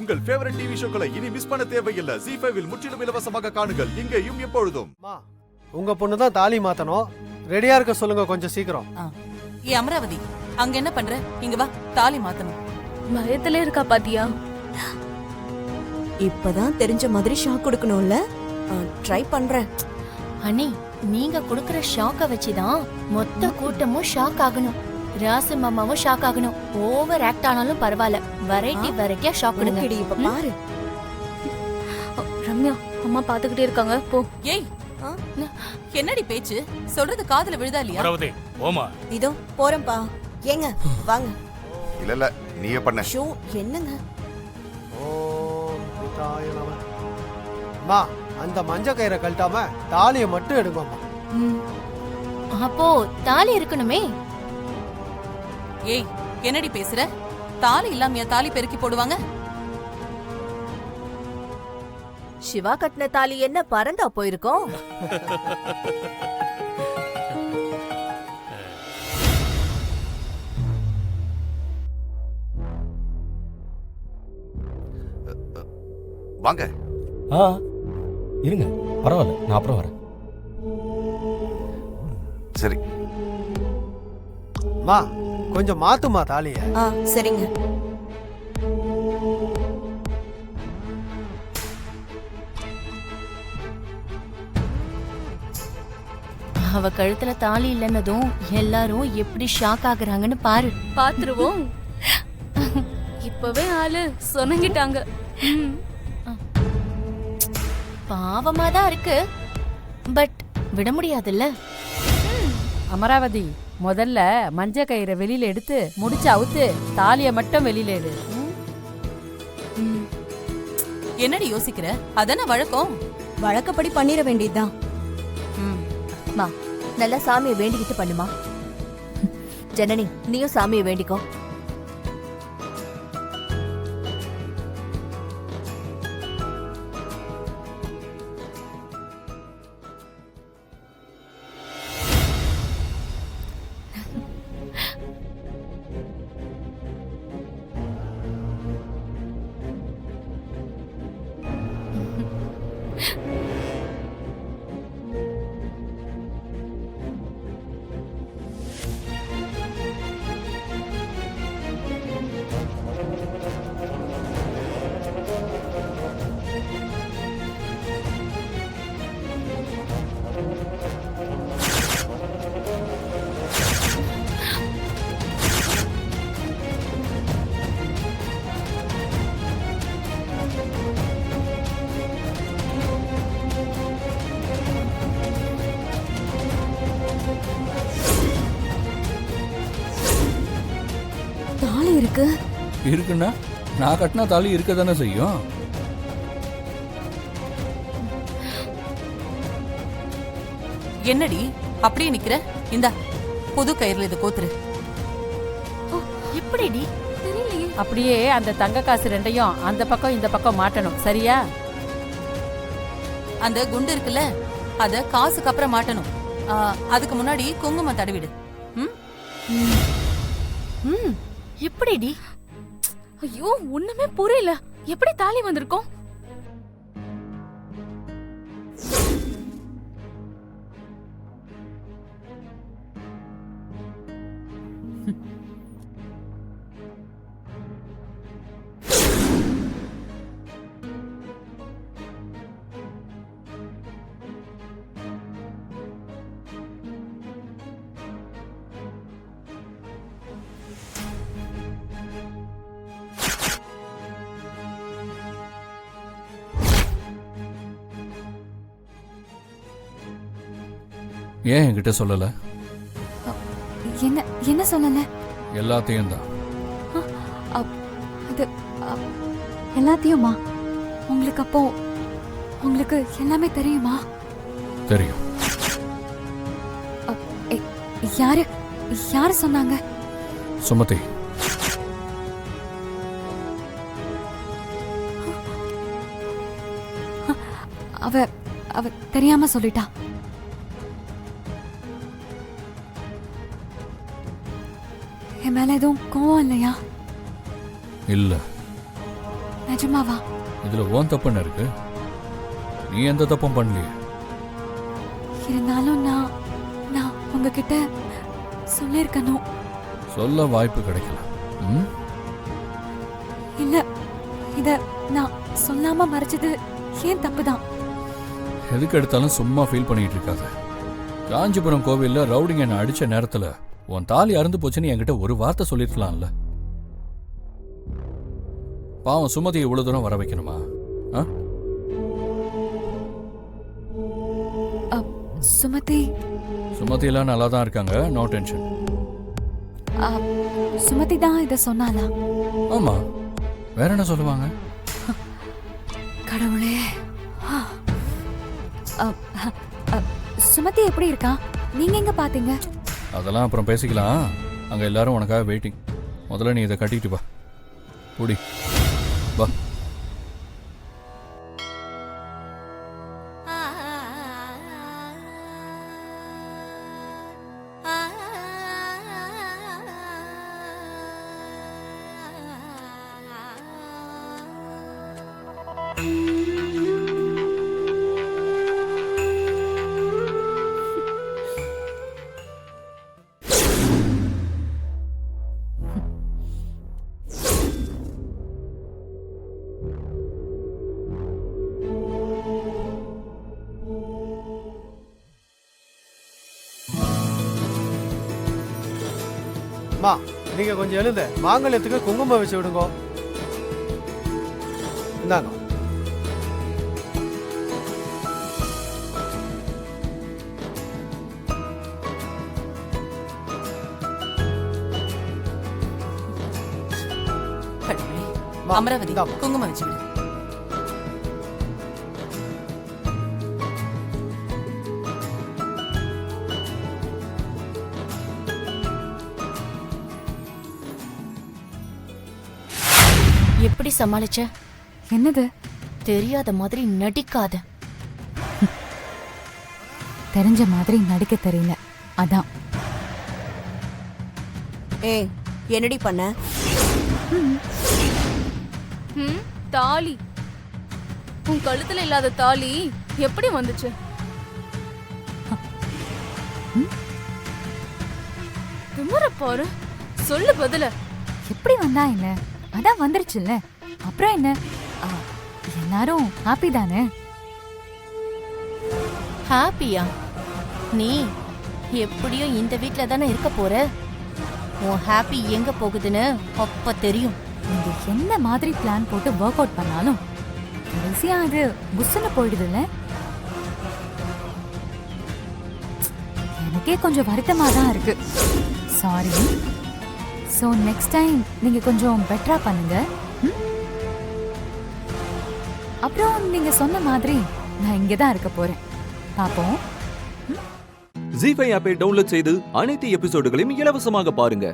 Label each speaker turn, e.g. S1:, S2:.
S1: உங்கள் favourite TV ஷோக்களை இனி miss பண்ண தேவையில்லை. ZEE5 இல் முற்றிலும் இலவசமாக காணுங்கள், இங்கேயும் எப்பொழுதும்.
S2: உங்க பொண்ணு தான் தாலி மாத்தணும், ரெடியா இருக்க சொல்லுங்க கொஞ்சம் சீக்கிரம்.
S3: ஏ அமராவதி, அங்க என்ன பண்ற? இங்க வா, தாலி மாத்தணும்.
S4: பயத்திலே இருக்கா பாத்தியா?
S5: இப்பதான் தெரிஞ்ச மாதிரி ஷாக் கொடுக்கணும்ல, ட்ரை பண்றேன்.
S4: அண்ணி, நீங்க கொடுக்கற ஷாக்க வச்சுதான் மொத்த கூட்டமும் ஷாக் ஆகணும். ராசு மாமாவும் ஷாக் ஆகணும். ஓவர் ஆக்ட் ஆனாலும் பரவாயில்ல, வெரைட்டியா ஷாக் கொடுங்க.
S5: இப்ப பாரு.
S4: ரம்யா, அம்மா பாத்துக்கிட்டே இருக்காங்க, போ.
S3: ஏய், என்னடி பேச்சு? சொல்றது காதுல விழுதா இல்லையா?
S6: அமராவதி, ஓமா.
S5: இதோ போறேன்பா. ஏங்க வாங்க.
S1: இல்ல நீயே பண்ண.
S5: ஷோ என்னங்க?
S2: அம்மா, அந்த மஞ்ச கயிறை கழட்டாம தாலியை மட்டும் எடுங்கம்மா.
S4: அப்போ தாலி இருக்கணுமே.
S3: ஏய், என்னடி பேசுற? தாலி இல்லாமையா தாலி பெருக்கி போடுவாங்க?
S5: சிவா கட்டின தாலி என்ன பறந்தா போயிருக்கோம்?
S1: வாங்க.
S6: இருங்க, பரவாயில்ல, நான் அப்புறம் வரேன்.
S1: சரி.
S2: அம்மா, கொஞ்சம் மாத்துமா தாலிய.
S5: சரிங்க.
S4: அவ கழுத்துல தாலி இல்லன்னதும் எல்லாரும் எப்படி ஷாக் ஆகுறாங்கன்னு பாரு.
S7: பாத்துருவோம். இப்பவே ஆளு சொன்னங்கிட்டாங்க.
S4: பாவமாதான் இருக்கு, பட் விட முடியாதுல்ல.
S8: அமராவதி, முதல்ல மஞ்ச கயிறை வெளியில எடுத்து முடிச்சு அவுத்து தாலிய மட்டும் வெளியில எடு.
S3: என்னடி யோசிக்கிற? அதான வழக்கம்.
S5: வழக்கப்படி பண்ணிர வேண்டியதுதான்.
S9: நல்லா சாமியை வேண்டிக்கிட்டு பண்ணுமா. ஜனனி, நீயும் சாமியை வேண்டிக்கோ.
S5: தாலி இருக்கு.
S6: இருக்குன்னா நான் கட்டினா தாலி இருக்க தானே செய்யும்.
S3: என்னடி அப்படியே நிக்கிற? இந்தா, புது கயிறுல இது கோத்துரு.
S4: எப்படிடி?
S7: தெரியலையே.
S8: அப்படியே அந்த தங்க காசு ரெண்டையும் அந்த பக்கம் இந்த பக்கம் மாட்டணும், சரியா?
S3: அந்த குண்டு இருக்குல்ல, அத காசுக்கு அப்புறம் மாட்டணும். அதுக்கு முன்னாடி குங்குமம் தடவிடு.
S4: எப்படிடி?
S7: ஐயோ, ஒண்ணுமே புரியல. எப்படி தாலி வந்திருக்கோம்?
S6: ஏன் என்கிட்ட சொல்லல?
S7: என்ன சொல்லல?
S6: எல்லாத்தையும் தான்.
S7: அது எல்லாத்தையுமா? உங்களுக்கு அப்போ உங்களுக்கு எல்லாமே தெரியுமா?
S6: தெரியும்.
S7: யாரு சொன்னாங்க?
S6: சுமதி.
S7: அவ தெரியாம சொல்லிட்டா. என் மேல எதுவும் கோவம் இல்லையா?
S6: இல்ல.
S7: நிஜமாவா?
S6: இதுல ஓன் தப்பு என்ன இருக்கு? நீ எந்த தப்பும் பண்ணலையே.
S7: இருந்தாலும் நான் உங்ககிட்ட சொல்லிருக்கணும்.
S6: சொல்ல வாய்ப்பு கிடைக்கல. ம்?
S7: இல்ல, இத நான் சொல்லாம மறைச்சது ஏன் தப்புதான்.
S6: எதுக்கு எடுத்தாலும் சும்மா ஃபீல் பண்ணிட்டு இருக்காத. காஞ்சிபுரம் கோவில்ல ரவுடிங்க என்ன அடிச்ச நேரத்துல உன் தாலி அறுந்து போச்சுன்னு என்கிட்ட ஒரு வார்த்தை சொல்லிருக்கலாம்ல. பாவம் சுமதியை இவ்வளவு தூரம் வர வைக்கணுமா? சுமதி எல்லாம் நல்லா தான் இருக்காங்க, நோ டென்ஷன்.
S7: சுமதி தான் இத சொன்னாலா?
S6: ஆமா, வேற என்ன சொல்லுவாங்க?
S7: கடவுளே. சுமதி எப்படி இருக்கா? நீங்க எங்க பாத்தீங்க?
S6: அதெல்லாம் அப்புறம் பேசிக்கலாம். அங்க எல்லாரும் உனக்காக வெயிட்டிங். முதல்ல நீ இதை கட்டிட்டு வா. புடி வா.
S2: அம்மா, நீங்க கொஞ்சம் எழுந்த மாங்கல்யத்துக்கு குங்குமம் வச்சு விடுங்க. இந்தாங்க.
S3: கடவுளே,
S2: அம்மா,
S3: அமராவதி
S2: இந்தாம்மா.
S3: குங்குமம் வச்சு விடு.
S4: எப்படி சமாளிச்ச?
S7: என்னது?
S4: தெரியாத மாதிரி நடிக்காத.
S7: தெரிஞ்ச மாதிரி நடிக்க தெரியல, அதான்.
S9: ஏய், என்னடி பண்ண?
S7: தாலி, உன் கழுத்துல இல்லாத தாலி எப்படி வந்துச்சு? திமுற பாரு, சொல்லு பதில. எப்படி வந்தா என்ன? அதான் வந்துருச்சுல்ல, அப்புறம் என்ன? எல்லாரும் ஹாப்பி தானே?
S4: ஹாப்பியா? நீ எப்படியும் இந்த வீட்ல தானே இருக்க போற. உன் ஹாப்பி எங்க போகுதுன்னு அப்ப தெரியும்.
S7: நீங்க என்ன மாதிரி பிளான் போட்டு ஒர்க் அவுட் பண்ணாலும் கடைசியா அது புஸ்ஸுன்னு போயிடுதுல்ல. எனக்கே கொஞ்சம் வருத்தமா தான் இருக்கு. சாரி. ஸோ நெக்ஸ்ட் டைம் நீங்க கொஞ்சம் பெட்டரா பண்ணுங்க. அப்புறம் நீங்க சொன்ன மாதிரி நான் இங்கே தான் இருக்க போறேன். பாப்போம்.
S10: ஜீ5 ஆப்பை டவுன்லோட் செய்து அனைத்து எபிசோடுகளையும் இலவசமாக பாருங்க.